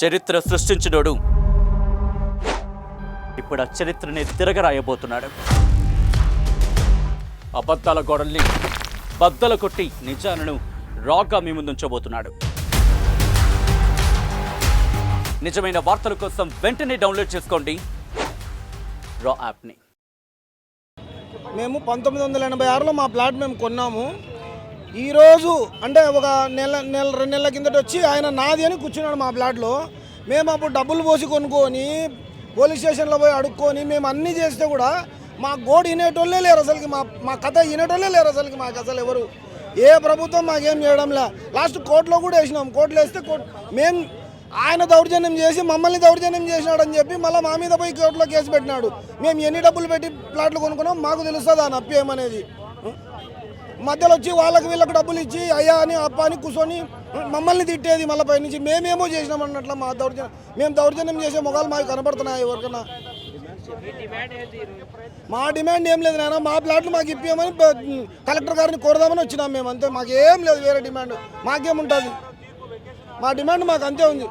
చరిత్ర సృష్టించినోడు ఇప్పుడు ఆ చరిత్రని తిరగరాయబోతున్నాడు. అబద్ధాల గోడల్ని బద్దలు కొట్టి నిజాలను రాగా మీ ముందుంచబోతున్నాడు. నిజమైన వార్తల కోసం వెంటనే డౌన్లోడ్ చేసుకోండి రా యాప్ని. మేము 1986లో మా ప్లాట్ మేము కొన్నాము. ఈరోజు అంటే ఒక రెండు నెలల కిందట వచ్చి ఆయన నాది అని కూర్చున్నాడు మా ప్లాట్లో. మేము అప్పుడు డబ్బులు పోసి కొనుక్కొని పోలీస్ స్టేషన్లో పోయి అడుక్కొని మేము అన్నీ చేస్తే కూడా మా గోడు వినేటోళ్ళే లేరు అసలుకి. మా కథ వినేటోళ్ళే లేరు అసలుకి. మాకు అసలు ఎవరు ఏ ప్రభుత్వం మాకేం చేయడంలే. లాస్ట్ కోర్టులో కూడా వేసినాం. కోర్టులో వేస్తే మేము ఆయన దౌర్జన్యం చేసి మమ్మల్ని దౌర్జన్యం చేసినాడని చెప్పి మళ్ళీ మా మీద పోయి కోర్టులో కేసు పెట్టినాడు. మేము ఎన్ని డబ్బులు పెట్టి ప్లాట్లు కొనుక్కున్నాం మాకు తెలుస్తుంది ఆ నప్పి ఏమనేది. మధ్యలో వచ్చి వాళ్ళకి వీళ్ళకి డబ్బులు ఇచ్చి అయ్యా అని అప్ప అని కూర్చొని మమ్మల్ని తిట్టేది. మళ్ళీ పై నుంచి మేమేమో చేసినాం అన్నట్లు మేము దౌర్జన్యం చేసే మొగాలు మాకు కనపడుతున్నాయి ఎవరికన్నా. మా డిమాండ్ ఏం లేదు నాయన, మా ప్లాట్లు మాకు ఇప్పియమని కలెక్టర్ గారిని కోరదామని వచ్చినాం మేము. అంతే, మాకేం లేదు వేరే డిమాండ్. మాకేముంటుంది, మా డిమాండ్ మాకు అంతే ఉంది.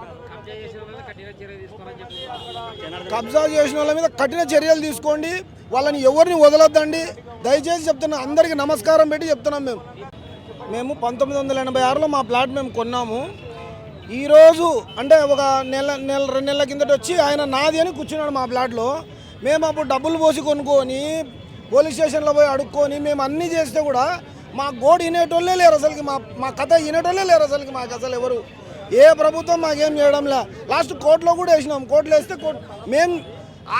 కబ్జా చేసిన వాళ్ళ మీద కఠిన చర్యలు తీసుకోండి, వాళ్ళని ఎవరిని వదలొద్దండి దయచేసి చెప్తున్నా. అందరికీ నమస్కారం పెట్టి చెప్తున్నాం. మేము 1986లో మా ప్లాట్ మేము కొన్నాము. ఈరోజు అంటే ఒక రెండు నెలల కిందట వచ్చి ఆయన నాది అని కూర్చున్నాడు మా ప్లాట్లో. మేము అప్పుడు డబ్బులు పోసి కొనుక్కొని పోలీస్ స్టేషన్లో పోయి అడుక్కొని మేము అన్నీ చేస్తే కూడా మా గోడు వినేటోళ్ళే లేరు అసలుకి. మా కథ వినేటోళ్ళే లేరు అసలుకి. మాకు అసలు ఎవరు ఏ ప్రభుత్వం మాకేం చేయడంలే. లాస్ట్ కోర్టులో కూడా వేసినాం. కోర్టులో వేస్తే మేము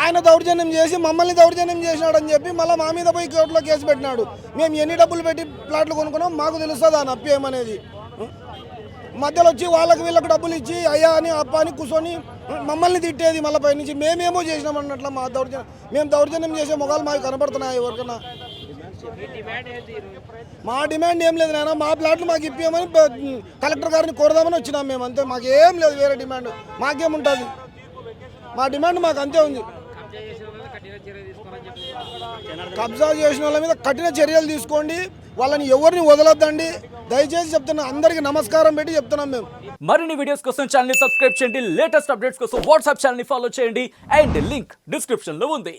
ఆయన దౌర్జన్యం చేసి మమ్మల్ని దౌర్జన్యం చేసినాడని చెప్పి మళ్ళీ మా మీద పోయి కోర్టులో కేసు పెట్టినాడు. మేము ఎన్ని డబ్బులు పెట్టి ప్లాట్లు కొనుక్కున్నాం మాకు తెలుస్తుంది ఆ నప్పి ఏమనేది. మధ్యలో వచ్చి వాళ్ళకి వీళ్ళకి డబ్బులు ఇచ్చి అయ్యా అని అప్ప అని కూర్చొని మమ్మల్ని తిట్టేది. మళ్ళీ పై నుంచి మేమేమో చేసినాం అన్నట్లు మేము దౌర్జన్యం చేసే మొగాలు మాకు కనపడుతున్నాయి ఎవరికన్నా. మా డిమాండ్ ఏం లేదు నాయన, మా ప్లాట్లు మాకు ఇప్పియమని కలెక్టర్ గారిని కోరదామని వచ్చినాం మేము. అంతే, మాకేం లేదు వేరే డిమాండ్. మాకేముంటుంది, మా డిమాండ్ మాకు అంతే ఉంది. కబ్జా చేసిన వాళ్ళ మీద కఠిన చర్యలు తీసుకోండి, వాళ్ళని ఎవరిని వదలొద్దండి దయచేసి చెప్తున్నా. అందరికీ నమస్కారం పెట్టి చెప్తున్నాం. మేము మరిన్ని వీడియోస్ కోసం ఛానల్ ని సబ్స్క్రైబ్ చేయండి. లేటెస్ట్ అప్డేట్స్ కోసం వాట్సాప్ ఛానల్ ని ఫాలో చేయండి. అండ్ లింక్ డిస్క్రిప్షన్ లో ఉంది.